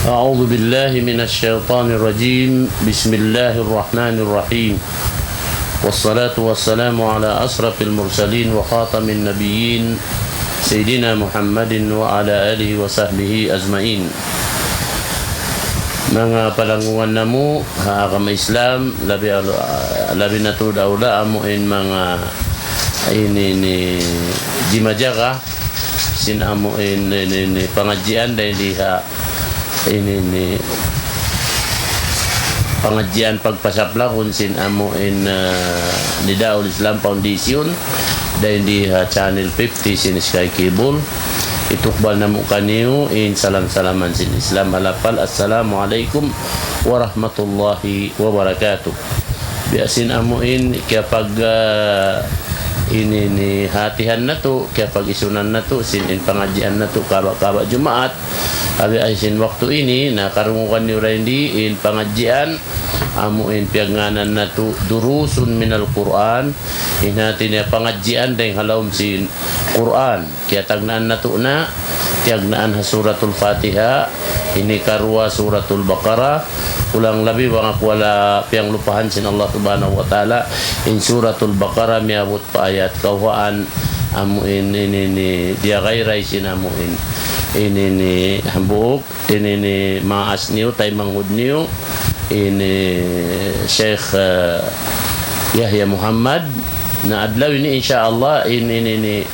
أعوذ بالله من الشيطان الرجيم بسم الله الرحمن الرحيم والصلاة والسلام على أشرف المرسلين وخاتم النبيين سيدنا محمد وعلى آله وصحبه أجمعين. Mga palangungan namo agama Islam labi na to daw amuin mga ini ni jimajaga sinamuin ni pangajian dahil diha ini ni pengajian pagpasapla kung sinamuin ni Daul Islam Foundation dahil di channel 50 sin Sky Cable itukbal na mo kaniyo in salam-salaman sin Islam halapal. Assalamualaikum warahmatullahi wabarakatuh. Biasin amuin kapag ini ni hatihan na to kapag isunan na to sin in pangajian na to kaba Jumaat abi ay sin waktu ini na karungukan ni Randy in pangajian amuin piagangan na to durusun minal Quran inati niya pangajian dahil halawm sin Quran kaya tagnaan na to na tiagnaan suratul Fatiha ini karua suratul Baqarah ulang labi mga kuwala piyang lupahan sin Allah subhanahu wa ta'ala in suratul Baqarah miabot pa ayat kawaan amuin ini ni dia gairay sin amuin ini ni hambuok ini ni maas niyo tay manghud niyo ini Sheikh Yahya Muhammad na adlaw ini insyaallah ini ni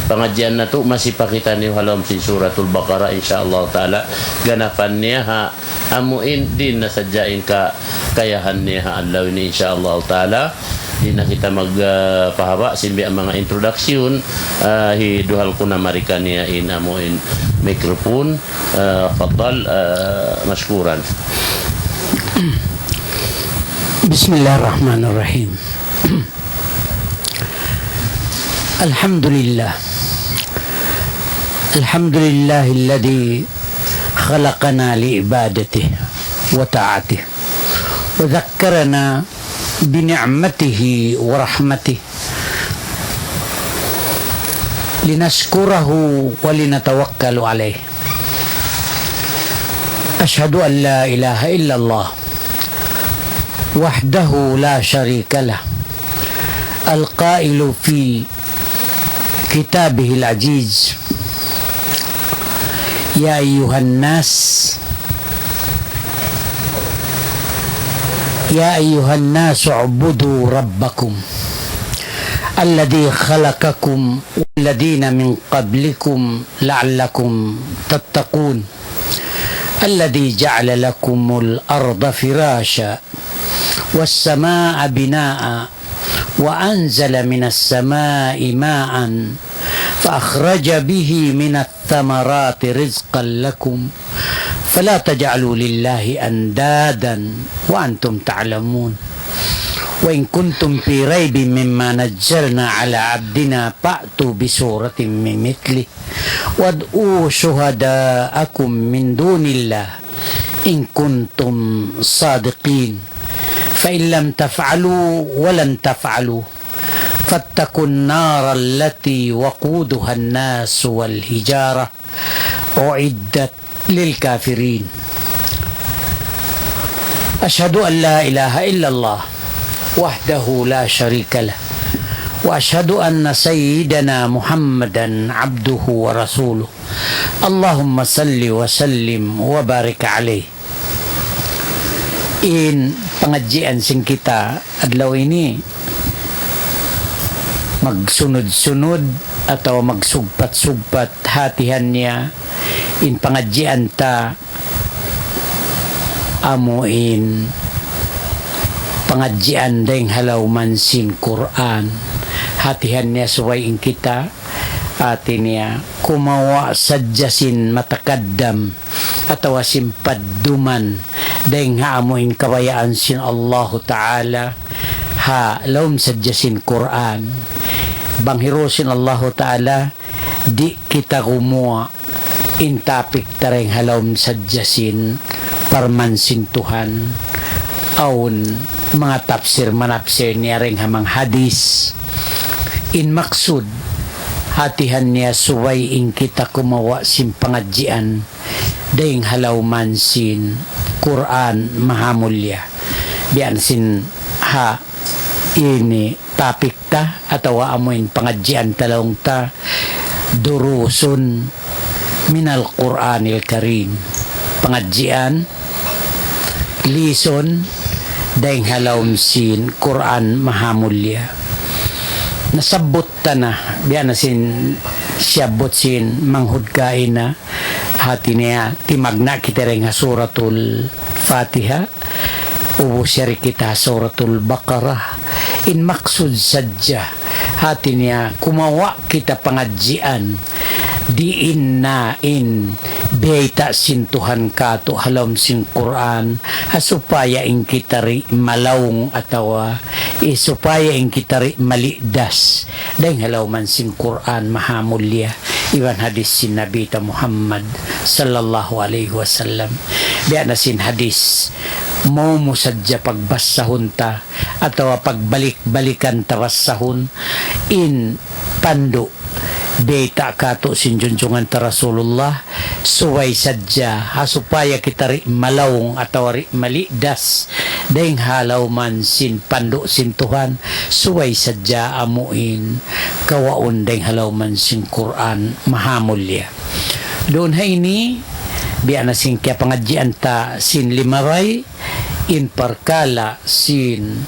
pengajian na to masih pakita niyo halom si suratul Baqarah insyaallah taala ganapan niya ha amuin din na sadyain ka kayahan niya ha adlaw ini insyaallah taala. Di na kita magpahaba simbi ang mga introduction hiduhal ko na marika niya in amuin mikrofon fadal mashkuran. Bismillahirrahmanirrahim. Alhamdulillah alladhi khalaqana liibadatihi wa ta'atihi wa dhakkarana بنعمته ورحمته لنشكره ولنتوكل عليه. أشهد أن لا إله إلا الله وحده لا شريك له القائل في كتابه العزيز يا أيها الناس اعبدوا ربكم الذي خلقكم والذين من قبلكم لعلكم تتقون الذي جعل لكم الأرض فراشا والسماء بناء وأنزل من السماء ماء فأخرج به من الثمرات رزقا لكم فلا تجعلوا لله أندادا وأنتم تعلمون وإن كنتم في ريب مما نزلنا على عبدنا فأتوا بسورة من مثله وادعوا شهداءكم من دون الله إن كنتم صادقين فإن لم تفعلوا ولن تفعلوا فاتقوا النار التي وقودها الناس والحجارة أعدت للكافرين. أشهد أن لا إله إلا الله وحده لا شريك له وأشهد أن سيدنا محمدا عبده ورسوله اللهم صل وسلم وبارك عليه. In pengajian sing kita adlaw ini magsunod-sunod atau magsugpat-sugpat hatihan niya in pengajian ta amuin pengajian deng halauman sin Quran hatihan niya suwayin kita atin niya kumawa sadjasin matakaddam atau simpadduman deng amuin kabayaan sin Allah Ta'ala ha laum sadjasin Quran banghirusin Allah Ta'ala di kita kumuha intapik tareng halawm sadjasin parmansin Tuhan aun mga tafsir manapsir niya ring hamang hadis in maksud hatihan niya suway in kita kumawa sim pengajian daing halawman sin Quran mahamulya biyan sin ha ini topic ta atau amuin pengajian talong ta durusun minal Quranil Karim, pengajian lison daing halawm sin Quran mahamulya. Nasabot ta na biyan na sin siyabot sin manghudkain na hati niya timagna kita rin nga suratul Fatiha ubusir kita suratul Baqarah in maksud sadya hati niya kumawa kita pengajian diin na in beta sin Tuhan kato halom sin Quran supaya in kita ri malawng atawa supaya in kita ri malidas dahil halaw man sin Quran mahamulya iwan hadis sin Nabi ta Muhammad sallallahu alaihi wasallam biya na sin hadis mo musadya pagbasahon ta atawa pagbalik-balikan tawasahon in pando beta kato sin junjungan ta Rasulullah suway sadya supaya kita ri malawng atawa ri malidas dahil halaw man sin pando sin Tuhan suway sadya amuin kawaon dahil halaw man sin Quran mahamulya. Doon ha ini biya na sin kaya pangadjian ta sin limaray in parkala sin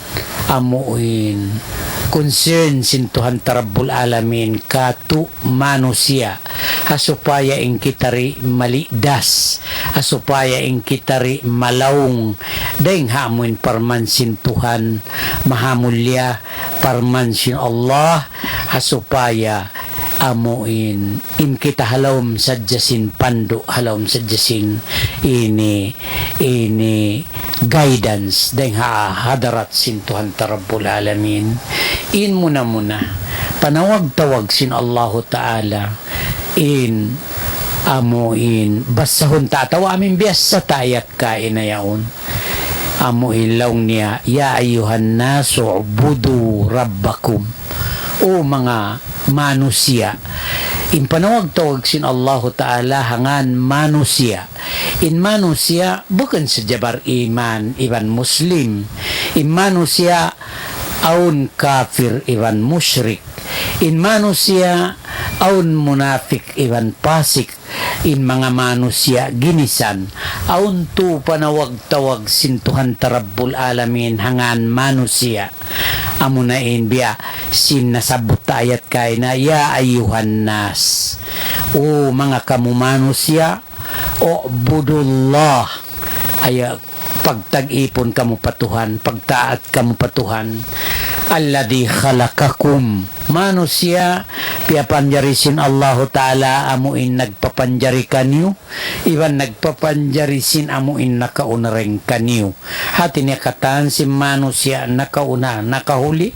amuin concern sin Tuhan Rabbul Alamin katu manusia supaya in kita ri malidas supaya in kita ri malawng dahil hamuin parman sin Tuhan mahamulya parman sin Allah supaya amuin in kita halawm sadya sin pando halawm sadya sin ini guidance dahil hadarat sin Tuhan Rabbul Alamin in muna panawag-tawag sin Allahu Ta'ala in amuin basahon tatawa amin biyasa tayat ka inayaon amuin law niya ya ayuhan nasu ubudu rabbakum o mga manusia in panawag-tawag sin Allahu Ta'ala hangan manusia in manusia bukan sejabar iman iban muslim in manusia aun kafir iban musyrik in manusia aun munafik iban pasik in mga manusia ginisan aun tu panawag-tawag sin Tuhan Rabbul Alamin hangan manusia amunain biya sin nasabot ayat kay na ya ayuhan nas o mga kamu manusia o budullah ay pagtag-ipon kamu patuhan pagtaat kamu patuhan alladhi khalaqakum manusia piapanjarisin Allahu Ta'ala amuin nagpapanjari kanyo iban nagpapanjarisin amuin nakaunareng kanyo hati niya kataan si manusia nakauna nakahuli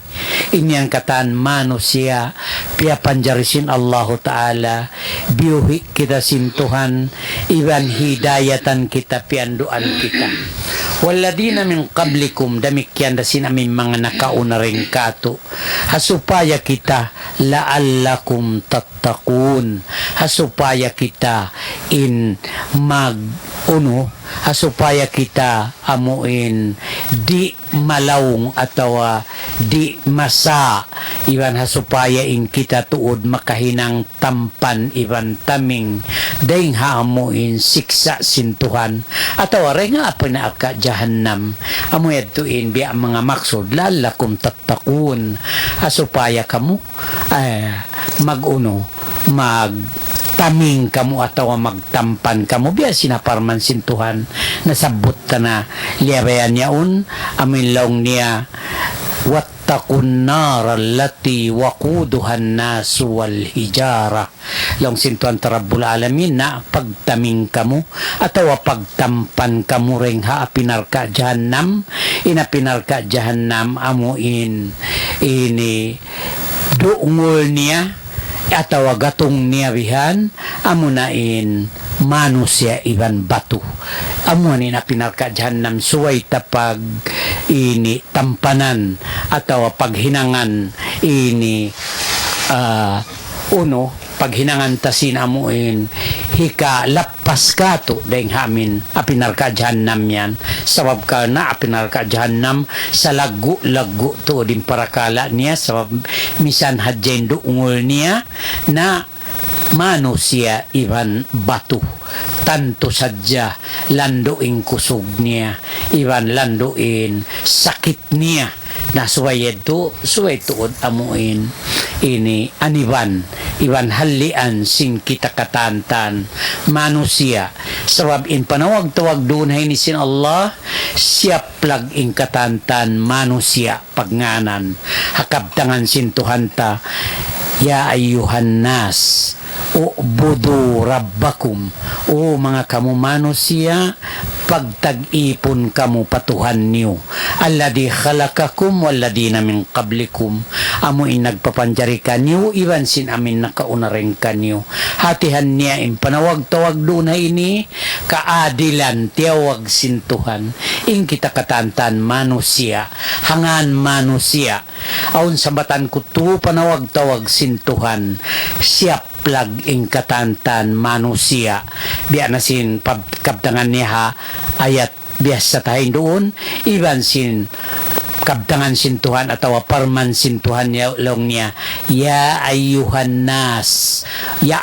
inyang kataan manusia piapanjarisin Allahu Ta'ala biuhi kita sin Tuhan iban hidayatan kita pianduan kita waladina min qablikum damikyan da sin amin mga nakaunareng kato hasupaya kita la'allakum tattaqun hasupaya kita in hasupaya kita amuin di malawng atawa di masa iban hasupaya in kita tuod makahinang tampan iban taming daing haamuin siksa sin Tuhan atawa renga pinaaka jahannam amuyad tuin biya mga maksud lalakum tattaqun hasupaya kamu taming kamu atawa magtampan kamu biya sinaparman sin Tuhan nasabot ta na liabayan niyaon amin laong niya wattaqun nar allati waquduhan nasu wal hijara laong sin Tuhan Rabbul Alamin na pagtaming kamu atawa pagtampan kamu ring pinarka jahannam pinarka jahannam amuin ini duungol niya atawa gatong niya bihan amunain manusia iban batu amunin na pinarka jahannam suway tapag ini tampanan atawa paghinangan ini paghinangan tasin amuin hika lapas ka to dahing hamin apinar ka jahannam yan sabab ka na apinar ka jahannam sa lagu to din parakala niya sabab misan hadjain do ungol niya na manusia iban batu tanto sadya landuin kusog niya iban landuin sakit niya na suway tuod amuin ini aniban iban halian sin kita katantan manusia sabab in panawag-tawag doon hay ni sin Allah siap lag in katantan manusia pagnganan hakabtangan sin tuhanta ya ayyuhan nas ubudu rabbakum o mga kamu manusia pagtag-ipon kamu patuhan niyo alladhi khalakakum walladina min qablikum amo nagpapanjari kanyo iban sin amin nakaunareng kanyo hatihan niya in panawag-tawag doon na ini kaadilan tiyawag sin Tuhan in kita katantan manusia hangan manusia aun sabatan kutu panawag-tawag sin Tuhan siap plag ing katantan manusia biya na sin kabtangan niya ayat biasa tayo doon iban sin kabtangan sin Tuhan atau parman sin Tuhan long niya ya ayyuhan nas ya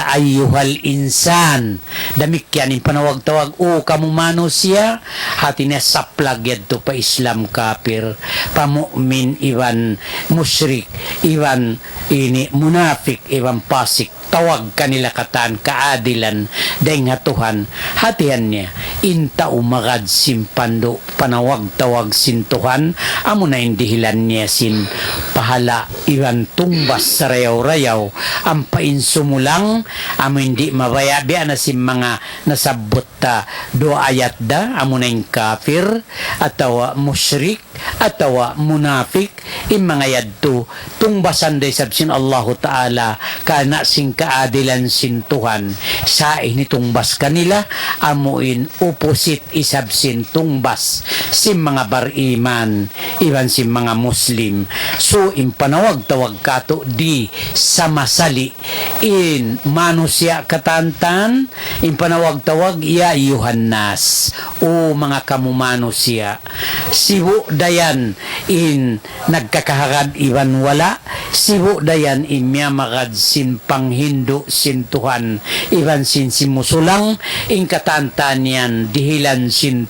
ayyuhal insan damikyan in panawag-tawag o kamu manusia hati niya saplag yadto pa Islam kafir pa mu'min iwan musyrik iwan ini munafik iwan pasik tawag kanila katan kaadilan dahil nga Tuhan hatihan niya inta umagad simpando panawag-tawag sin Tuhan amo na indihilan niya sin pahala iwan tumbas sa rayaw-rayaw ang painsumulang amo hindi mabaya biya na sin mga nasabot ta do ayat da amo na yung kafir atawa musyrik atawa munafik in mga yadto tumbasan day sabsin Allahu Ta'ala kana sing kaadilan sin Tuhan sa initumbas kanila amuin opposite isabsin tumbas sin mga bariman iban sin mga Muslim so in panawag-tawag kato di samasali in manusia katantan in panawag-tawag ya Yohannas o mga kamumanusia sibu dayan in nagkakahagad iban wala sibu dayan imya magad sin panghindo sin Tuhan iban sin simusulang in katantan yan dihilan sin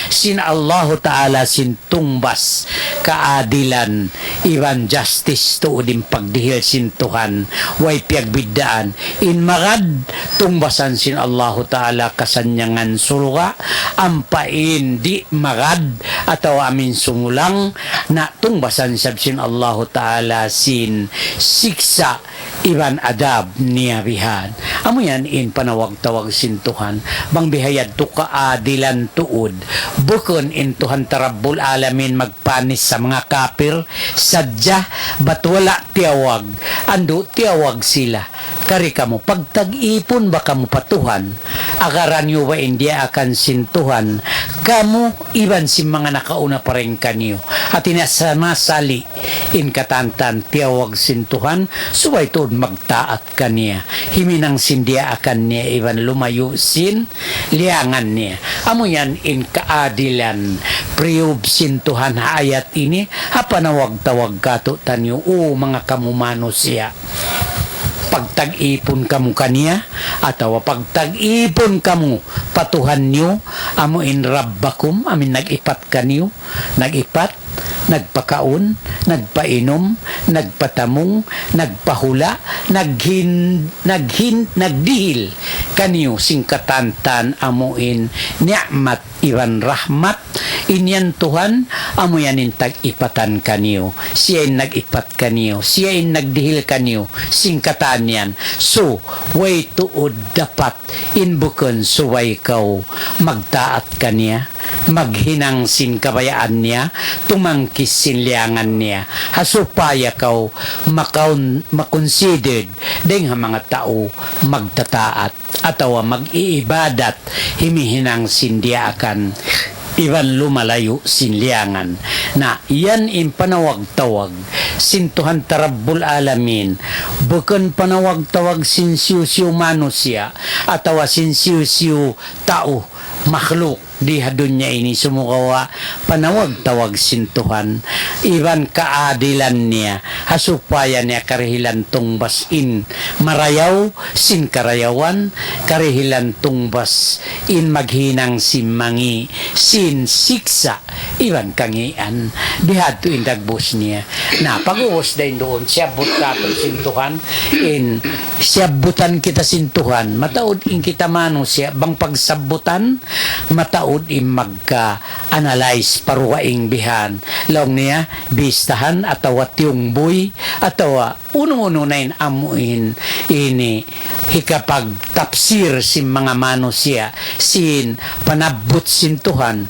sin Allahu Ta'ala sin tumbas kaadilan iban justice to din pagdihil sin Tuhan way piagbidaan in magad tumbasan sin Allahu Ta'ala kasanyangan sulga ampain di magad atau amin sumulang na tumbasan sabsin Allahu Ta'ala sin siksa iban adab niya bihan amo yan in panawag-tawag sin Tuhan bang bihayad to kaadilan tuod bukon in Tuhan Tarabbul Alamin magpanis sa mga kafir sadya bat wala tiyawag ando tiyawag sila kari kamo pagtag-ipon ba kamo patuhan agaran nyo ba hindi akan sintuhan kamo iban si mga nakauna pa rin kanyo at inasamasali in katantan tiyawag sintuhan subay to magtaat kaniya himinang sindiya akan niya iban lumayo sin liangan niya amo yan in kaadilan priyub sintuhan ayat ini hapanawag-tawag kato tanyo o mga kamumano siya pagtag-ipon kamu kaniya atawa pagtag-ipon kamu patuhan niyo amo in rabbakum amin nag-ipat kaniyo nag-ipat nagpakaon nagpainom nagpatamong nagpahula nagdihil kaniyo singkatantan amuin ni'mat iwan rahmat inyan Tuhan amo yanin tag-ipatan kaniyo siya nag-ipat kaniyo siya nagdihil kaniyo singkatan yan so way tuod dapat inbukon so way kau magtaat kaniya maghinang sin kabayaan niya tumangkis sin liangan niya hasupaya kau makonsidered deng mga tao magtataat atawa mag-iibadat himihinang sin dia akan iban lumalayo sinliangan Na yan in panawag-tawag sintuhan tarabbul alamin, bukan panawag-tawag sinsiw-siw manusia atawa sinsiw-siw tao makhluk di dunya ini sumukawa panawag-tawag sintuhan iban kaadilan niya hasupaya niya karihilan tungbas in marayaw sin karayawan karihilan tungbas in maghinang simmangi sin siksa iban kangian dihadto in dagbos niya na pag-uos din doon siyabot katong sintuhan in siyabutan kita sintuhan mataod in kita manusia bang pagsabutan mataod im magka-analyze paruwaing bihan laong niya bistahan atawa tiyungboy atawa uno-uno na amuin ini hikapag tapsir si mga manusia sin panabot sintuhan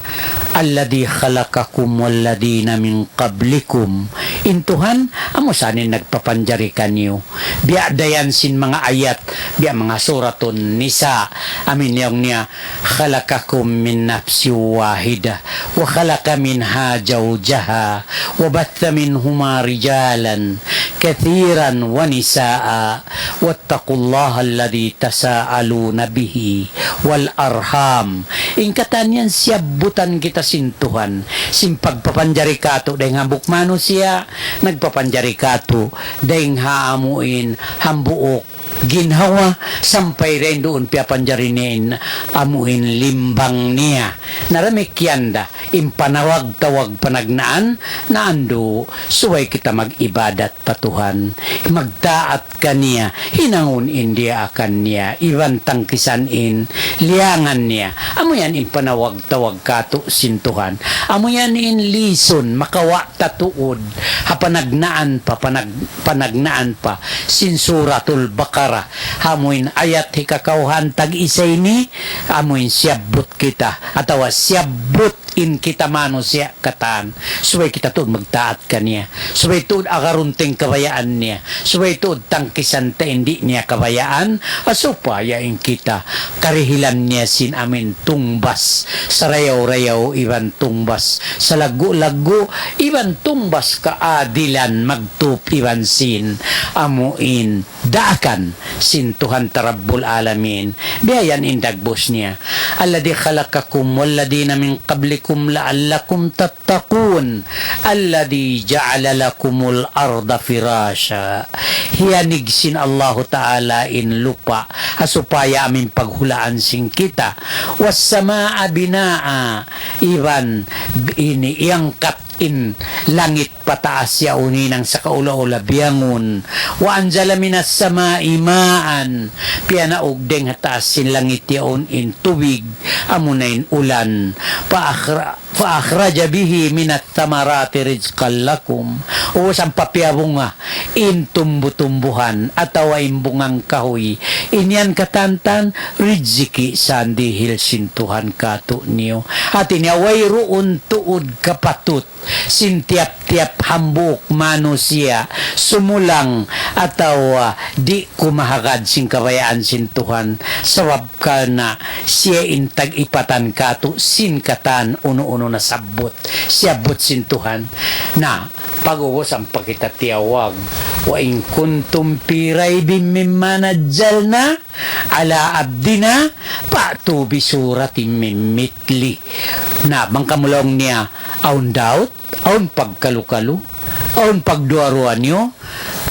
alladhi khalaqakum walladina min qablikum intuhan amo sanin nagpapanjari kanyo biya dayan sin mga ayat biya mga suraton nisa amin yung niya khalaqakum min nafsi wahida wa khalaqa minha zawjaha wa batha minhuma rijalan kathiran wa nisaa wattaqullaha alladhi tasaaluna bihi wal arham ingkatan yan siyabutan kita sintuhan sin pagpapanjari kato dahil hambuk manusia nagpapanjari kato dahil haamuin hambuok ginhawa sampay rin doon piapanjarinin amuin limbang niya naramikyanda impanawag-tawag panagnaan na ando suway kita mag-ibadat patuhan magtaat ka niya hinangun india akan niya iban tangkisan in liangan niya amo yan impanawag-tawag kato sintuhan amo yan in lison makawa tatuod hapanagnaan pa panagnaan pa sin suratul Baqarah hamuin ayat hikakauhan tag-isay ni amuin siyabot kita atawa siyabot in kita manusia katan suway kita tuod magtaat kaniya suway tuod agarunting kabayaan niya suway tuod tangkisan ta hindi niya kabayaan asupaya in kita karihilan niya sin amin tungbas sa rayaw-rayaw iban tungbas sa lagu-lagu iban tungbas kaadilan magtup iban sin amuin daakan sin Tuhan tarabbul alamin biyayan indagbos niya alladhi khalaqakum walladina min qablikum la'allakum tattaqun alladhi ja'ala lakumul arda firasha hiyanig sin Allahu ta'ala in lupa asupaya amin paghulaan sin kita was samaa binaa iban ini iangkat in langit pataas ya uninang sa kaula-ula biyangon wa anjala minas samai maan pianaog deng hataas sin langit yaon in tubig amunain ulan faakhraja bihi minat tamarati rizqan lakum o sang papiabunga in tumbu-tumbuhan atawa imbungang kahoy inyan katantan riziki sandihil sintuhan kato niyo atin ya wayruun tuod kapatut sin tiap-tiap hambuk manusia sumulang ataw di kumahagad sin kabayaan sin Tuhan sawab ka na siya intag ipatan kato sin katan uno-uno na sabot siyabot sin Tuhan na pag-uwas ang pagkitatiyawag wa in kuntum piray mimma nazzalna ala abdina pa'tu bisuratin min mitli na bangkamulong niya aun doubt aun pagkalukalu aun pagduaruan nyo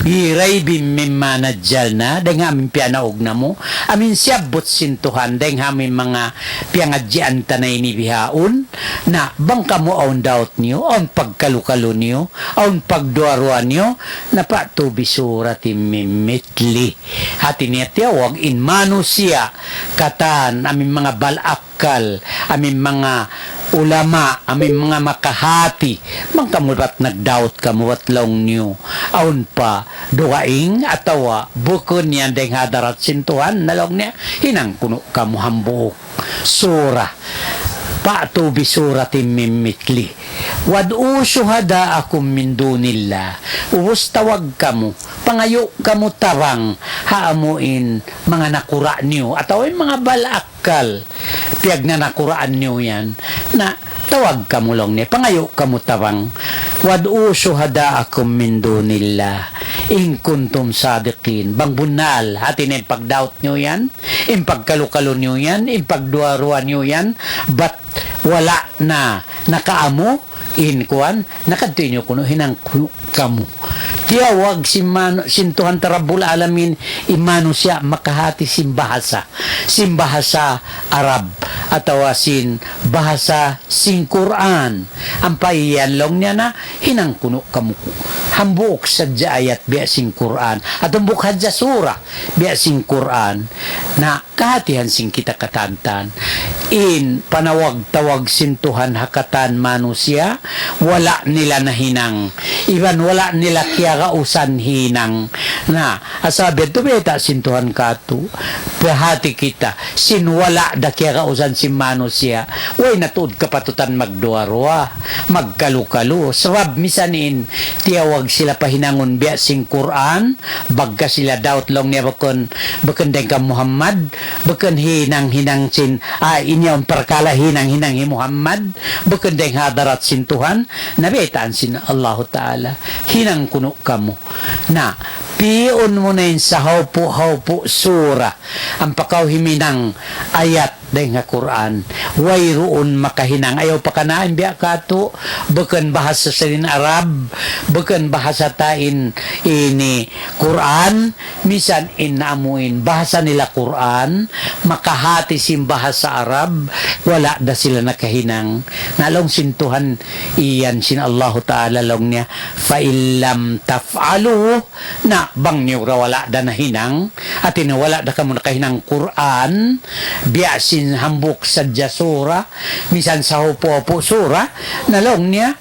piray mimma nazzalna dahil amin pianaog na mo amin siyabot sintuhan dahil amin mga piangadjian tanay ni bihaon na bangka mo aun doubt nyo aun pagkalukalu nyo aun pagduaruan nyo na pa'tu bisuratin min mitli hati niya tiyawag in manusia katan amin mga balakal amin mga ulama amin mga makahati mangkamulbat nag-doubt kamuwat long nyo aun pa duwaing atawa bukon niya deng hadarat sintuhan nalong niya hinang kuno kamuhambuok surah pa'tu bisuratin min mitli wad'u syuhada'akum min dunillah uwos tawag kamu pangayo kamu tarang haamuin mga nakura niyo ataw mga balakal piyag na nakuraan niyo yan na tawag kamulong ni pangayo kamutawang wad'u syuhadaakum min dunillah in kuntum sadiqin. Bang bunal hati na pagdaut nyo yan, pagkalukalo nyo yan, pagduaruan nyo yan, but wala na nakaamo in kuan nakadto kuno hinang kamu tiyawag sintuhan tarabul alamin imano siya makahati simbahasa Arab atau sin bahasa sing Quran ang paiyanlong niya na hinang kuno kamu hambuk sadya ayat biya sing Quran at hambuk hadja surah biya sing Quran na kahatihan sing kita katantan in panawag-tawag sintuhan hakatan manusia wala nila na hinang iban wala nila kiyagausan hinang na asabi ito beta sintuhan katu pahati kita sin wala da kiyagausan si manusia way natuod kapatutan magduarwa magkalukalu sabab misanin tiyawag sila pahinangon biya sing Quran bagga sila daut long niya bakon deng ka Muhammad bakon hinang sin inyong perkala hinang hi Muhammad bakon deng hadarat sin Tuhan nabitaan sin Allah Ta'ala hinang kuno kamu na pion mo na yun sa haupo surah ang pakaw himinang ayat dahil nga Quran wayroon makahinang ayaw pa kanaan biya kato bukan bahasa salin Arab bukan bahasa tain ini Quran misan inamuin bahasa nila Quran makahati sim bahasa Arab wala da sila nakahinang nalong sintuhan iyan sin Allah Ta'ala long niya fa illam taf'alu na bang niyo wala da nahinang at wala da kamo nakahinang Quran biya sin hambuk sadya sura misan sa hupo sura nalong niya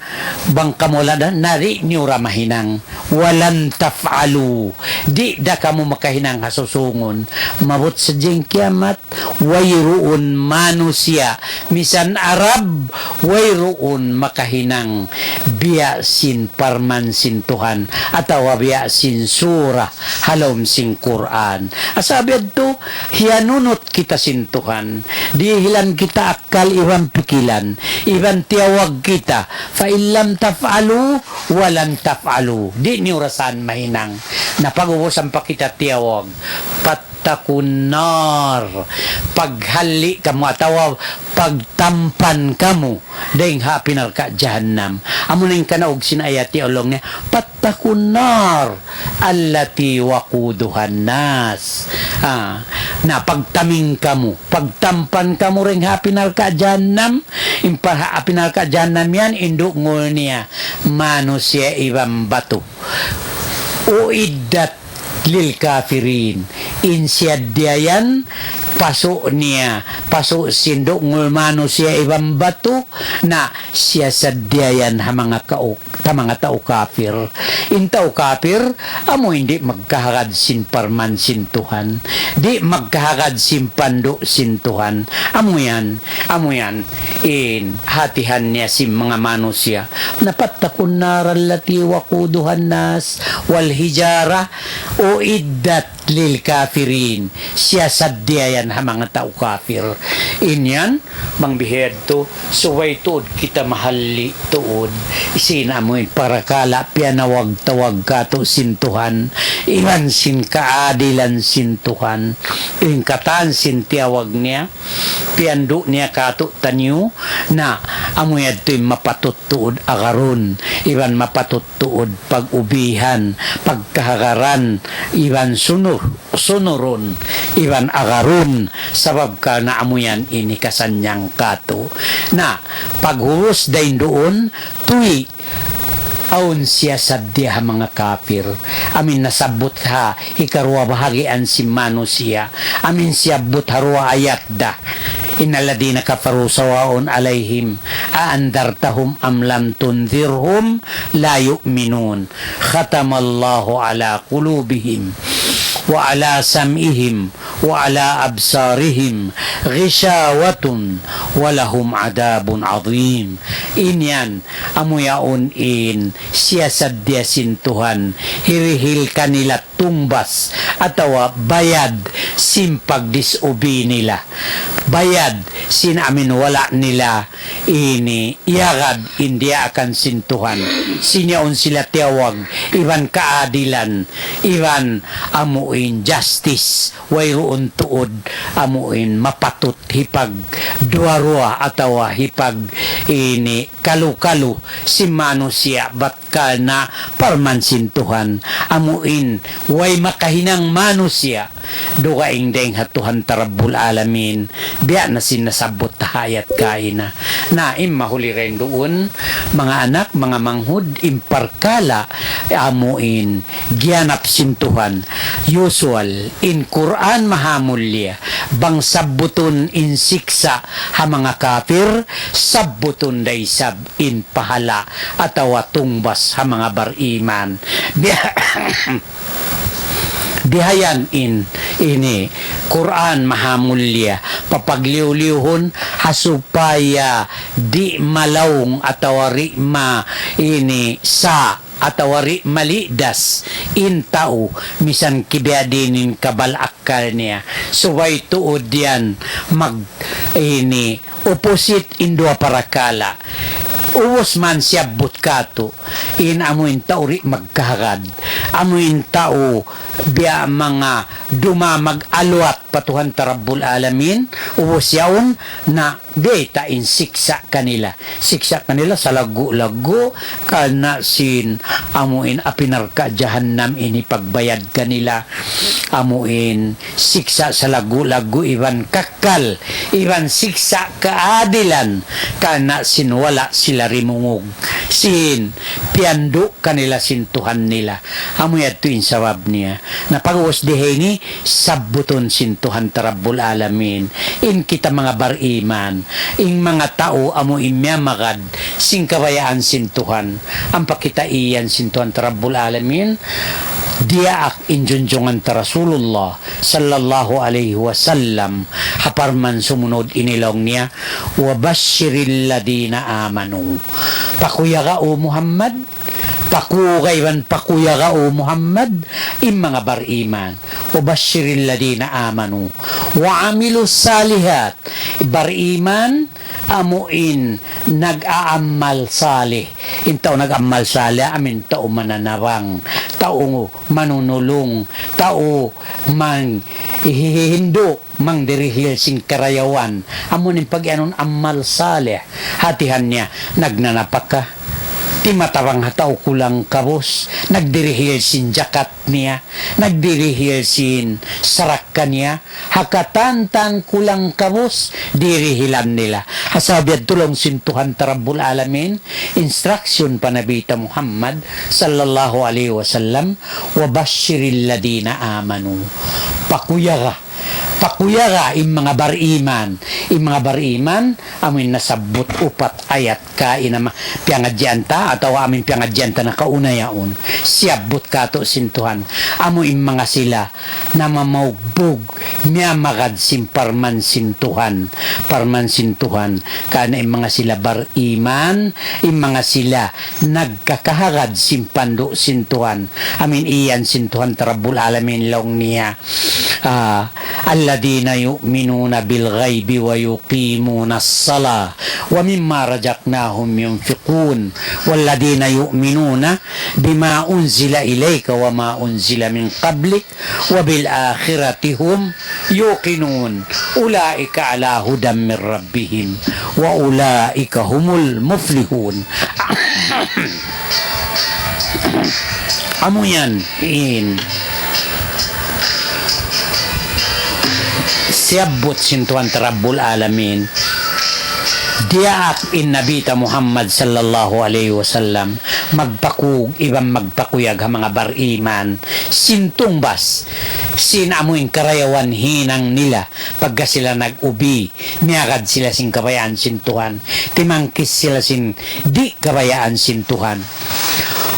bang kamuladan nari niura mahinang walan taf'alu di da kamo makahinang hasusungon mabot sa jeng kiamat wayroon manusia misan Arab wayroon makahinang biya sin parman sin Tuhan atawa biya sin sura halom sin Quran asabi adto hiyanunot kita sin Tuhan dihilan kita akal iwan pikilan iwan tiyawag kita fa illam taf'alu walan taf'alu di niurasan mahinang na pag-ubusan pa kita tiyawag patakunar paghali kamu atawa pagtampan kamu dahing hapinal ka jahannam amo na yung kanaog sinayati olong niya patakunar allati waquduhan nas na pagtaming kamu pagtampan kamu ring hapinal ka jahannam impara hapinal ka jahannam yan induk ngul niya manusia ibang batu uiddat lil kafirin insyaddiayan paso niya paso sindok ngul manusia ibang batu na siya sadyayan ha mga tao kafir intao kafir amo hindi magkahagad sin parman sin Tuhan di magkahagad sin pando sin Tuhan amo yan in hatihan niya sin mga manusia napatakun naral lati waquduhan nas wal hijara o iddat lil kafirin siya sadyayan ha mga tao kafir inyan mangbihid to suway tuod kita mahali tuod isinamoy para kala pianawag tawag kato sin Tuhan iman sin kaadilan sin Tuhan ingkatan sin tiyawag niya piando niya kato tanyo na amoy adto'y mapatutuod agaron iban mapatutuod pag-ubihan pagkahagaran iban sunuron iban agaron sabab ka na amoyan ini kasanyang kato na paghuros dahin doon tuy aun siya sadya mga kafir amin nasabot ha ikarwa bahagian si manusia amin siya butharwa ayat da inaladina kafaru sawaun alayhim aandartahum am lam tunzirhum la yu'minun khatamallahu ala qulubihim wa ala sam'ihim wa ala absarihim ghishawatun wa lahum adabun azim. Inyan amuyaon in siya sadya sintuhan hirihil kanila tumbas atawa bayad simpag disobi nila, bayad sin amin wala nila ini iagad india akan sintuhan sinyaon sila tiyawag iban kaadilan, iban amuin justice, wayroon tuod amuin mapatut hipag duarua atawa hipag ini kalu-kalu si manusia bat ka na parmansintuhan amuin way makahinang manusia dugaing deng hatuhan tarabbul alamin biya na sinasabot tahayat kaina na mahuli rin doon mga anak mga manghud imparkala amuin gianap sintuhan usual in Quran mahamulya bang sabutun in siksa ha mga kafir sabutun day sab in pahala atawa tungbas ha mga bariman bihayan ini Quran mahamulya papagliw-liwhon hasupaya di malawng atawari ma ini sa atawari malidas in tao misan kibiadinin kabalakal niya suway tuod yan mag ini opposite indua parakala uwas man siya butkato in amuin tao ri magkahagad amuin tao biya mga dumamag alwat patuhan tarabbul alamin uwas yaon na beta in siksa kanila sa lagu-lagu kana sin amuin apinarka jahannam ini pagbayad kanila amuin siksa sa lagu-lagu iban kakal iban siksa kaadilan kana sin wala sila rimungog sin piando kanila sintuhan nila amuy ato in sawab niya na pag-uwas diheni sabuton sintuhan tarabbul alamin in kita mga bariman ing mga tao amo imyamagad sing kabayaan sintuhan ang pakita iyan sintuhan tarabbul alamin diaak injunjungan ta Rasulullah sallallahu alaihi wasallam haparman sumunod inilong niya wa basyiril ladina amanu pakuyaga o Muhammad pakugayban pakuyaga o Muhammad im mga bariman wa basyiril ladina amanu wa amilu salihat bariman amuin nag-aamal salih intaw nag-amal salih amin tao mananawang tao manunulong tao mang ihihindo mang dirihil sing karayawan amunin pag-anon amal salih hatihan niya nagnanapak ka timatawang hataw kulang kabos nagdirihil sin jakat niya nagdirihil sin sarak kaniya hakatantan kulang kabos dirihilan nila hasabiad tulong sintuhan tarabbul alamin instruction panabita Muhammad sallallahu alaihi wasallam wa basyiril ladina amanu pakuyaga im mga bariman amin nasabot upat ayat ka inama piangadyanta atau amin piangadyanta na kaunayaon siyabot kato sintuhan amo im mga sila na mamaugbog miyamagad simparman sintuhan kana im mga sila bariman im mga sila nagkakahagad simpando sintuhan amin iyan sintuhan tarabbul alamin long niya alladina yu'minuna bil ghaibi wa yuqimuna as-salah wa mimma razaqnahum yunfiqun walladina yu'minuna bima unzila ilayka wa ma unzila min qablik wa bil akhirati hum yuqinun ulaika ala hudan min rabbihim wa ulaika humul muflihun amuyan in siyabot sintuhan tarabbul alamin diaak in nabita Muhammad sallallahu alaihi wasallam ibang magpakuyag ha mga bariman sintumbas sinamuin karayawan hinang nila pagka sila nag-ubi miyagad sila sing kabayaan sintuhan timangkis sila sin di kabayaan sintuhan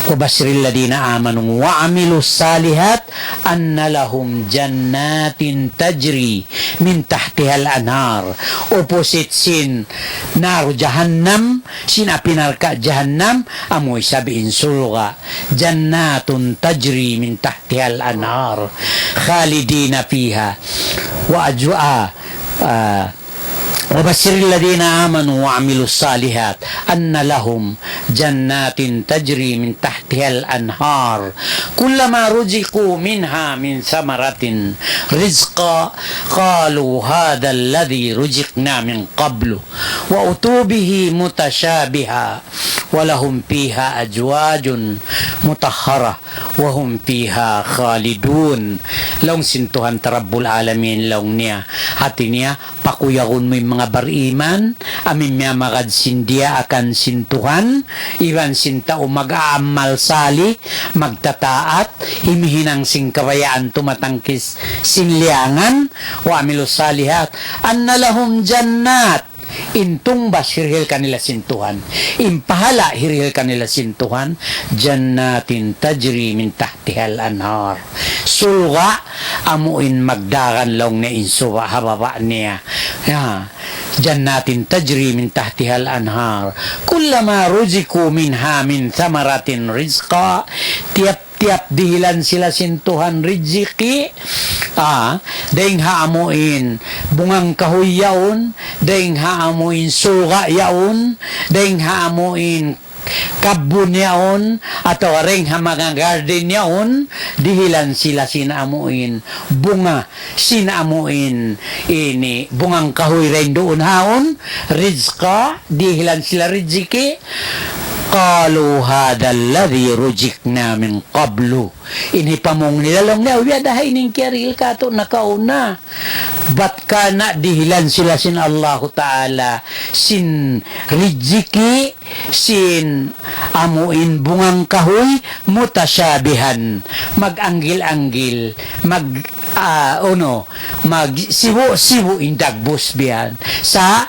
وبشر الذين آمنوا وعملوا الصالحات أن لهم جنات تجري من تحتها الأنهار. Opposite sin naru jahannam, sin api neraka jahannam, amoy sabihin surga. Jannatun tajri min tahtihal anhar khalidina fiha wa ajwa وبشر الذين آمنوا وعملوا الصالحات أن لهم جنات تجري من تحتها الأنهار كلما رزقوا منها من ثمرة رزقا قالوا هذا الذي رزقنا من قبل وأتوا به متشابها ولهم فيها أزواج مطهرة وهم فيها خالدون. Laung sintuhan Rabbul Alamin laung niya hati niya pakuyagon mo yung mga bariman amin miya magad sindia akan sintuhan iwan sinta o mag-aamal sali magtataat himihinang singkawayaan tumatangkis sinliangan wa amilus salihat anna lahum jannat intong bas hirhil kanila sintuhan impahala hirhil kanila sintuhan jannatin tajri min tahtihal anhar sulga amuin magdagan long na insuwa hababa niya ya jannatin tajri min tahtihal anhar kullama ruziku minha min thamaratin rizqa tiap dihilan sila sintuhan riziki daing haamuin bungang kahoy yaon daing haamuin suga yaon daing haamuin kabun yaon atau ring mga garden yaon dihilan sila sinaamuin bunga sinaamuin ini bungang kahoy rin doon haon rizqa dihilan sila riziki qalu hadha alladhi rujikna min qablu ini pamong nilalong na uyadahay ning keril kato nakauna bat kana dihilan sila sin Allah Ta'ala sin riziki sin amuin bungang kahoy mutasyabihan mag-anggil-anggil mag mag-siwo-siwo indagbos biyan sa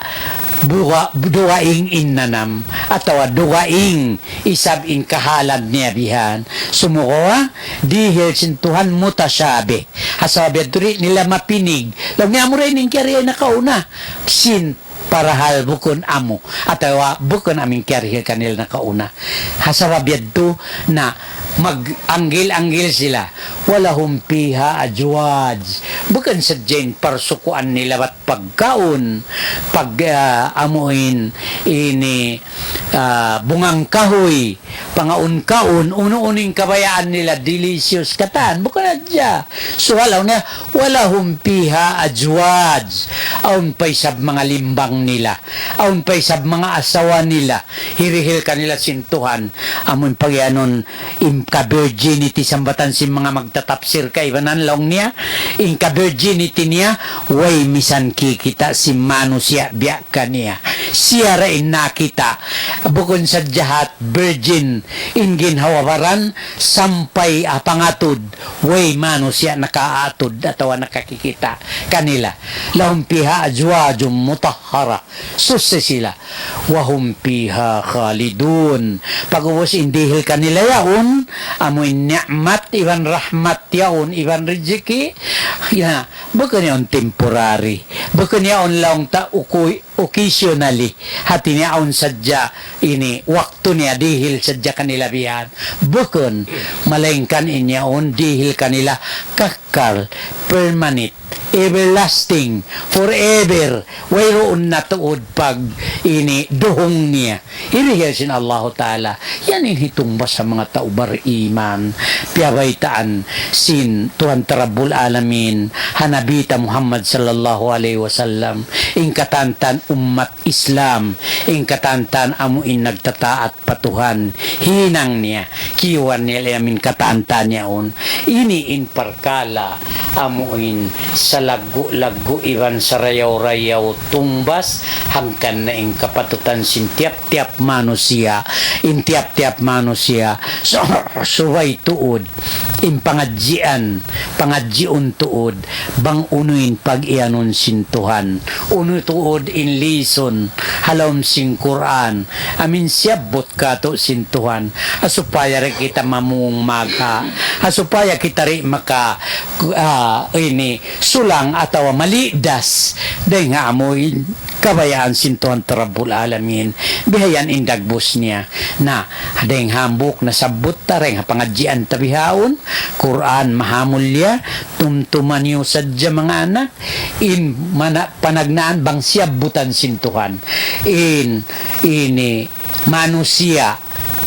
duwaing innanam atau duwaing isab in kahalad niya bihan sumuko dihil sintuhan mutasyabi hasabi duri nila mapinig lang niya mo rin yung kariya na kauna sin parahal bukon amo atau bukon aming kariya kanil na kauna hasabi do na mag-anggil-anggil sila walahum piha ajwaj bukan sadyain parsukuan nila at pagkaon pag amuin ini bungang kahoy pangaun-kaon uno-uning kabayaan nila delicious katan bukan adya so halaw na walahum piha ajwaj aun pay sab mga limbang nila aun pay sab mga asawa nila hirihil kanila sintuhan amun pagyanon ka-virginity sambatan si mga magtatapsir ka ibanan lang niya in ka-virginity niya way misan kikita si manusia biyak ka niya siya rin nakita bukon sa jahat virgin in ginhawabaran sampay pangatod way manusia nakaatod atawa nakakikita kanila lahum piha ajwajum mutahhara susse sila wahum piha khalidun pag-uwas indihil kanila yaon amoy ni'mat iban rahmat yaon iban riziki ya bukan yaon temporary bukan yaon lang ta occasionally hati niya aun sadya ini waktu niya dihil sadya kanila biyan bukan malengkan inyaon dihil kanila kakal permanent everlasting forever wayroon na tuod pag ini duhong niya hirihil sin Allah Ta'ala yan inhitong ba sa mga taubar iman piyabaitaan sin Tuhan Rabbul Alamin hanabita Muhammad sallallahu alaihi wasallam ing katantan umat Islam ing katantan amuin nagtataat patuhan hinang niya kiwan niya min katantan niya on ini in parkala amuin sa sa lagu-lagu iban sa rayaw-rayaw tumbas hangkan na ing kapatutan sin tiap-tiap manusia in tiap-tiap manusia suway tuod in pangadjian tuod bang unuin pag-ianon sin Tuhan uno tuod in lison halom sin Quran amin siyabot kato sin Tuhan asupaya rin kita mamung magha asupaya kita rin maka ini sulang atau malidas dahil nga amoy kabayaan sin Tuhan Rabbul Alamin bihayan indagbos niya na dahil hambuk na sabot ta rin pangadjian tabihaon Quran mahamulya tumtuman yung sadya mga anak in panagnaan bang siyabutan sin Tuhan ini manusia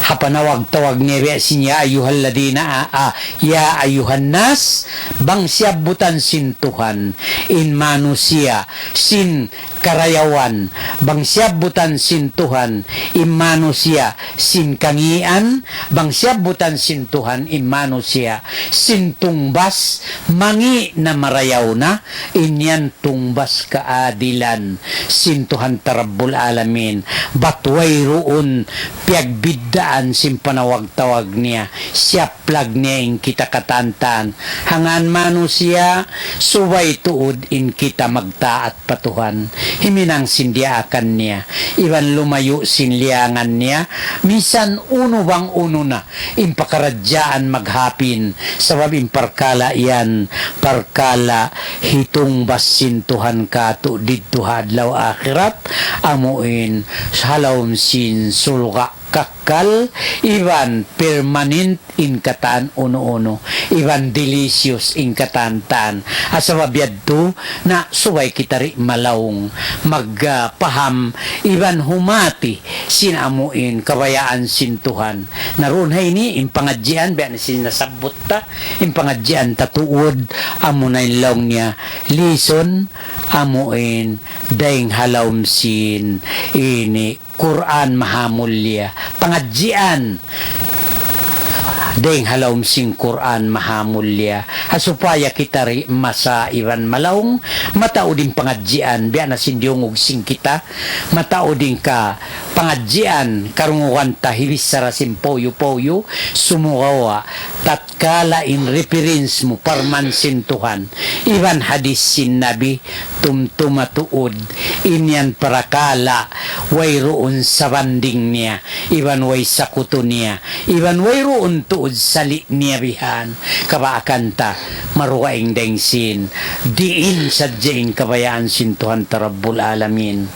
hapanawag-tawag niya sinya ayuhalladina ya ayuhan nas bang siyabutan sin Tuhan in manusia sin karayawan bang siyabutan sin Tuhan in manusia sin kangian bang siyabutan sin Tuhan in manusia sin tungbas mangi na marayaw na inyan tungbas kaadilan sin Tuhan Rabbul Alamin batway roon piagbidaan sin panawag-tawag niya siyaplag niya in kita katantan hangan manusia suway tuod in kita magtaat patuhan himinang sindiakan niya iwan lumayo sinliangan niya misan uno bang uno na impakaradyaan maghapin sabab imparkala yan parkala hitong basin Tuhan kato dito hadlaw akhirat amuin halawm sin sulga kakal iban permanent in katan uno-uno iban delicious in katantan asababiyad to na suway kitari malawong magpaham iban humati sinamuin kabayaan sin Tuhan naroon hay ni in pangadjian biya na sinasabot ta in pangadjian tatuod amo na ilong niya lison amuin daing halawm sin ini Quran mahamulya pangadjian deng halawm sing Quran mahamulya hasupaya kita ri masa iban malawng matao din pangadjian biya na sindiungog sing kita matao din ka pangadjian karunguan tahibis sarasim poyo-poyo sumugawa tatkala in reference mo parmansin Tuhan iban hadis sin Nabi tumtumatuod inyan parakala way roon sa banding niya iban way sakuto niya iban way roon tuod sali niya bihan kabaakan ta maruwaing dengsin diin sadyain kabayaan sin Tuhan Rabbul Alamin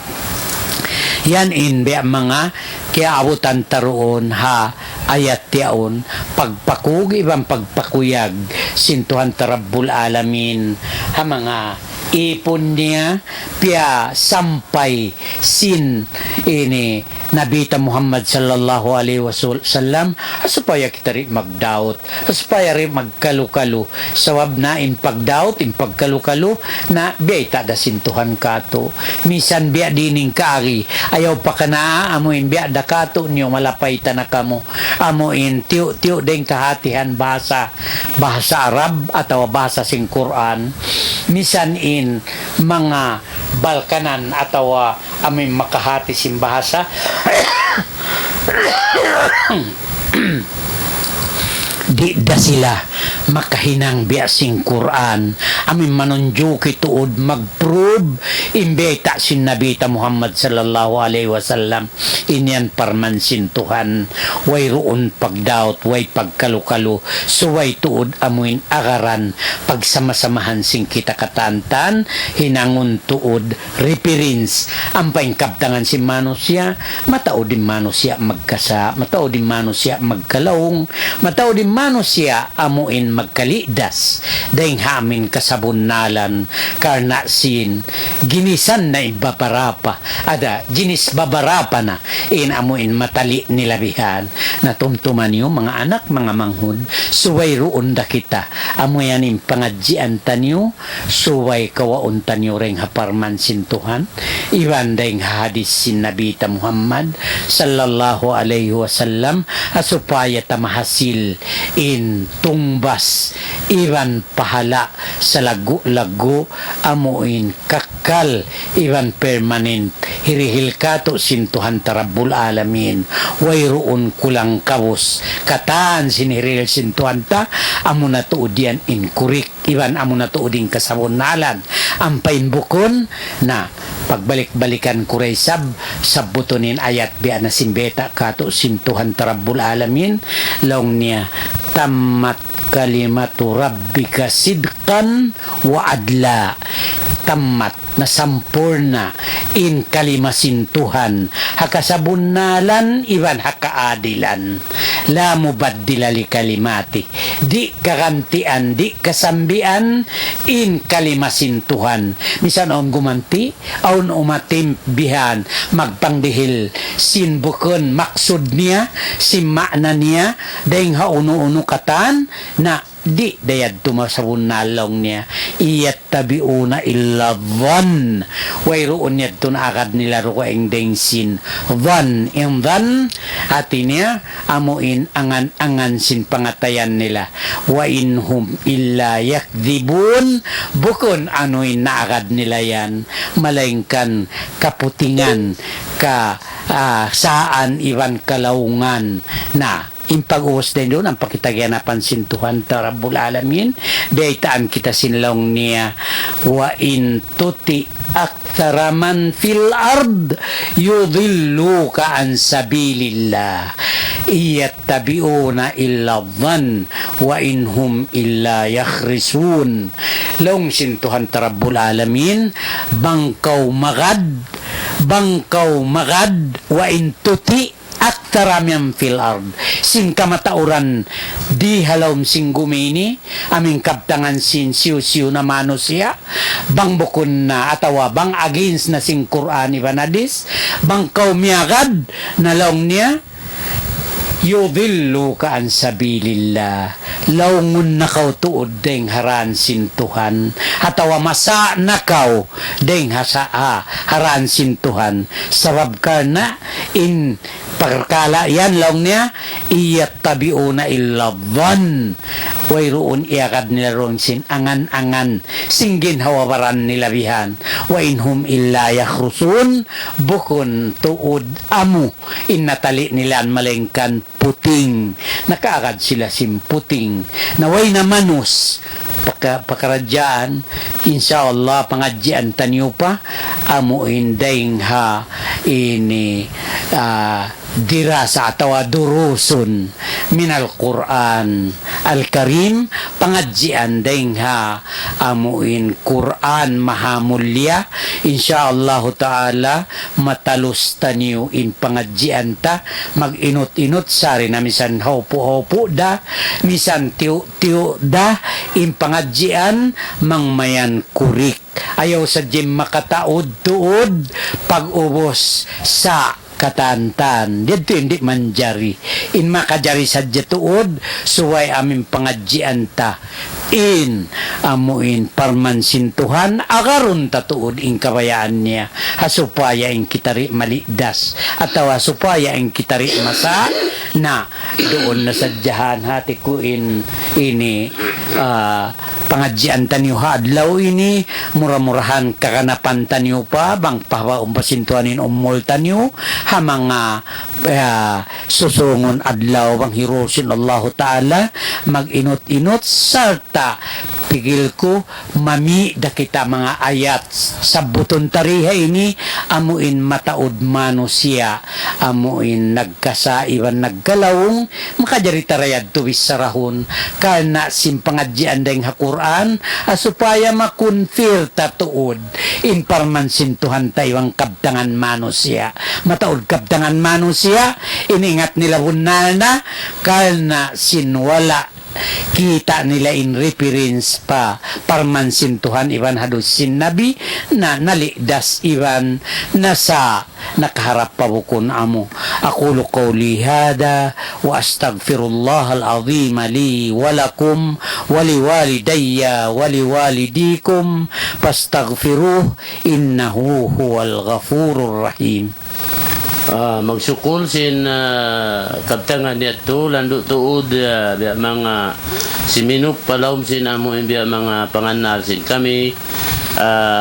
yan in biya mga kaya abutan taroon ha ayat tiyaon pagpakug ibang pagpakuyag sin Tuhan Rabbul Alamin ha mga ipon niya piya sampay sin ini Nabita Muhammad sallallahu alaihi wasallam asupaya kita rin magdaot asupaya rin magkalukalu sawab na in pagdaot in pagkalukalu na biya da sintuhan kato misan biya dining kaari ayaw pa ka na amuin biya da kato niyo malapay tanaka mo amuin tiyo din kahatihan bahasa Arab atau bahasa sing Quran misan in mga Balkanan atau amin makahati sim bahasa di da sila makahinang biasing Quran amin manunjuk ituod magprove imbeta sin Nabita Muhammad sallallahu alaihi wasallam inyan parmansin Tuhan way roon pagdaot way pagkalukalu suway tuod amuin agaran pagsamasamahan sing kita katantan hinangon tuod reference ang paingkabtangan si manusia matao din manusia magkasa matao din manusia magkalawong matao din manusia amuin magkalidas dahing hamin kasabunnalan karna sin ginisan na ibabarapa ada ginis babarapa na in amuin matali nilabihan na tumtuman niyo mga anak mga manghud suway roon da kita amuyanin pangadjian tanyo suway kawaon tanyo ring haparman sin Tuhan iban dahing hadis sin Nabita Muhammad sallallahu alaihi wasallam asupaya tamahasil in tungbas iban pahala sa lagu-lagu amuin kakal iban permanent hirihil kato sintuhan tarabbul alamin wayroon kulang kabus kataan siniril sintuhan ta amo na tuudian inkurik iban amo na tuuding kasabon nalan ang painbukon na pagbalik-balikan kuray sabbutonin ayat biya na simbeta kato sintuhan tarabbul alamin laong niya tamat kalimatu rabbika sidqan wa adla tamat na sampurna in kalimasin Tuhan hakasabunnalan iban hakaadilan la mubaddila li kalimati di kagantian di kasambian in kalimasin Tuhan misan on gumanti aun umatim bihan magpangdihil sin bukon maksud niya si makna niya dahing hauno-uno katan na di dayad tumasabun nalong niya iyat tabiuna illa dhan wayroon niya tunakad nila rukaing dengsin dhan yung dhan ati niya amuin angan-angan sin pangatayan nila wa inhum illa yakdibun bukon anuin naakad nila yan malaingkan kaputingan ka saan iban kalaungan na impag-uwas din doon ang pakitagyan na pansin Tuhan Rabbul Alamin daytaan kita sinlong niya wa in tuti aktharaman fil ard yudilluka an sabilillah iyattabi'una illa dhan wa inhum illa yakhrisun long sin Tuhan Rabbul Alamin bangkaw magad wa in tuti at taramyam fil ard sin kamatauran di halawm sing gumini aming kabtangan sin siu-siu na manusia bang bukon na atawa bang against na sing Quran ibanadis bang kaumyagad na laong niya yudillu ka an sabilillah laungun na kaw tuod deng haran sin Tuhan hatawa masa na kaw deng haran sin Tuhan sabab ka na in pagkala yan laong niya iyat tabiuna illa dhan wayroon iakad nila ron sin angan-angan singgin hawabaran nila bihan wa inhum illa yakhrusun bukon tuod amu innatali nilan malengkan puting nakaagad sila sin puting naway na manus pakaradyaan insyaallah pangadjian tanyo pa amo indeng ha ini dirasa atawa durusun minal Quran al-Karim pangadjian deng ha amuin Quran mahamulya insyaallah ta'ala matalus tanyo in pangadjian ta maginot-inot sari na misan hopo-hopo da misan tiyo da in pangadjian mangmayan kurik ayaw sa jim makataod-tuod pag-ubos sa katantan dito hindi manjari in makajari sa jatuod suway aming pangadjian ta in amuin parmansin Tuhan agaron tatuod in kabayaan niya hasupaya in kitari malidas atawa supaya in kitari masa na doon na sadyahan hati ko in ini pangadjian tanyo hadlaw ini mura-murahan kakanapan tanyo pa bang pampasintuanin umol tanyo ha mga susungon adlaw bang hirosin Allah Ta'ala mag-inot-inot sarta pigil ko mami da kita mga ayat sa buton tariha ini amuin mataod manusia amuin nagkasaiban naggalawong makajari tarayad tuwis sarahon kana simpangadjian deng hakuran asupaya makunfir tatuod in parmansin Tuhan taywang kabdangan manusia mataod kabdangan manusia iningat nila bunal na kana sinwala kita nila in reference pa parmansin Tuhan iban hadusin nabi na nalidas iban nasa nakaharap pabukon amo aqulu qawli hada wa astaghfirullah al-azim li walakum waliwalidayya waliwalidikum fastaghfiruh innahu huwal ghafurur rahim. magsukol sin kaptangan niya to lando tuod biya mga siminuk palawm sin amo biya mga panganal sin kami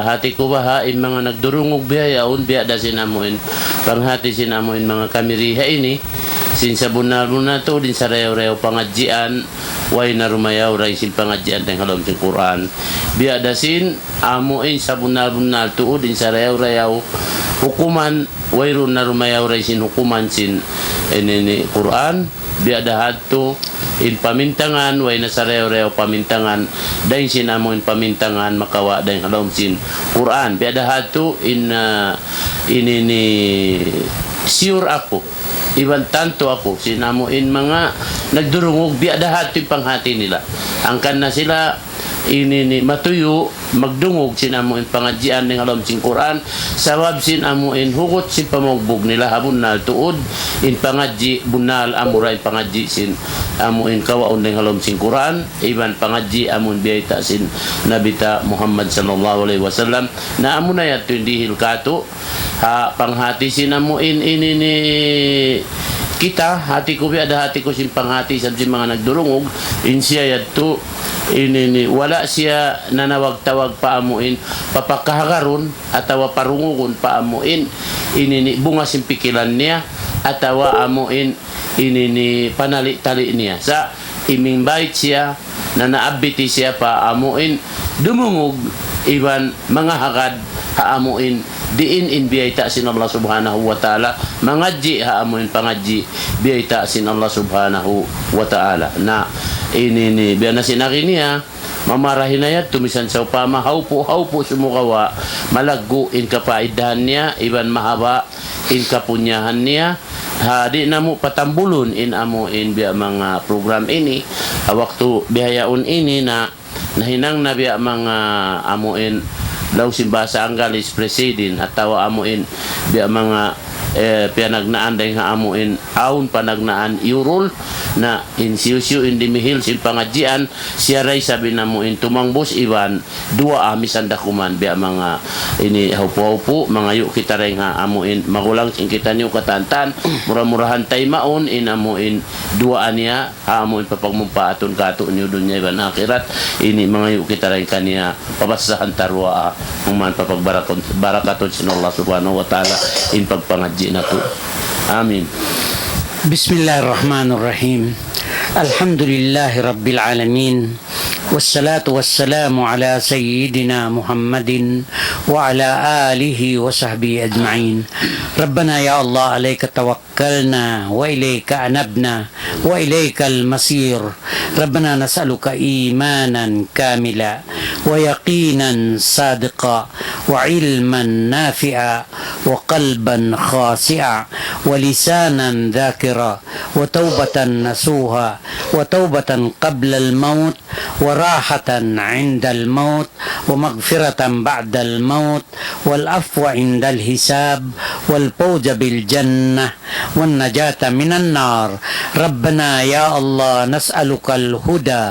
hati ko bahain mga nagdurungog biya yaon biya da sin amoin panghati sin amoin mga kamiriha ini sin sa bunal na to din sa rew-rew pangadjian way na rumayaw ray sin pangadjian teng halom sin Quran biya da sin amoin sa bunal tuod din sa rew-rew hukuman wayro na rumayaw ray sin hukuman sin ini Quran biya da hadto in pamintangan way na sa rew-rew pamintangan dahin sin amo in pamintangan makawa dahin halom sin Quran biya da hadto in ini sure ako iban tanto ako sinamo in mga nagdurungog biya da hadto yung panghati nila angkan na sila ini matuyo magdungog sin amo in pangadjian ning halom sin Quran sabab sin amo in hugot sin pamogbog nila habun na tuod in pangadji bunal amuray pangadji sin amo in kawaon ning halom sin Quran iban pangadji amon biyayta sin nabita Muhammad sallallahu alaihi wasallam na amo na yato hindi hilkato panghati sin amo in ini kita hati ko biya da hati ko sin panghati sa mga nagdurungog in siya yato ini wala siya nanawag-tawag paamuin papakahagaron atawa parungugon paamuin ini bunga simpikilan niya atawa amuin ini panali-tali niya sa imimbait siya na naabiti siya paamuin dumungog iban mga hagad haamuin diin in biyayta sin Allah subhanahu wa ta'ala mangadji haamuin pangadji biyayta sin Allah subhanahu wa ta'ala na ini biya na sinaki niya mamarahin na yan tumisan sa upama haupo sumukawa malaggo in kapaidahan niya iban mahaba in kapunyahan niya di na mo patambulon in amo in biya mga program ini waktu bihayaon ini na nahinang na biya mga amo in law simbasa anggalis presidin at tawa amo in biya mga pinagnaan dahil nga amuin aun panagnaan iurol na in siyo in dimihil sin pangadjian siya ray sabi na mo in tumangbos iban dua amis ang dakuman biya mga ini haupo mga yu kita ray nga amuin magulang sin kita niyo katantan murah-murahan tay maon in amuin dua niya amuin papagmumpa aton kato niyo dunya iban akhirat ini mga yu kita ray kaniya pabasahan tarwa man papagbarakaton sin Allah subhanahu wa ta'ala in pagpangadji na to. Amin. Bismillahirrahmanirrahim. Alhamdulillahi Rabbil Alamin. والصلاة والسلام على سيدنا محمد وعلى آله وصحبه أجمعين. ربنا يا الله عليك توكلنا وإليك أنبنا وإليك المصير. ربنا نسألك إيمانا كاملا ويقينا صادقا وعلما نافعا وقلبا خاشعا ولسانا ذاكرا وتوبة نصوحا وتوبة قبل الموت وراحة عند الموت ومغفرة بعد الموت والعفو عند الحساب والفوز بالجنة والنجاة من النار. ربنا يا الله نسألك الهدى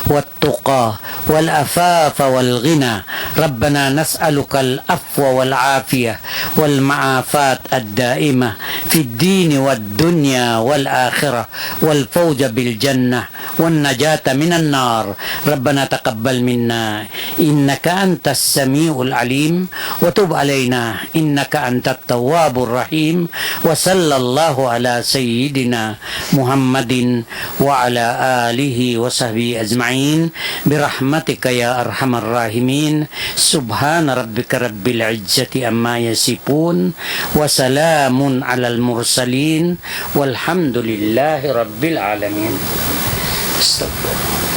والتقى والعفاف والغنى. ربنا نسألك العفو والعافية والمعافاة الدائمة في الدين والدنيا والآخرة والفوز بالجنة والنجاة من النار. ربنا تقبل منا إنك أنت السميع العليم وتب علينا إنك أنت التواب الرحيم. وصلى الله على سيدنا محمد وعلى آله وصحبه أجمعين برحمتك يا أرحم الراحمين. سبحان ربك رب العزة أما يصفون وسلام على المرسلين والحمد لله رب العالمين. استغفر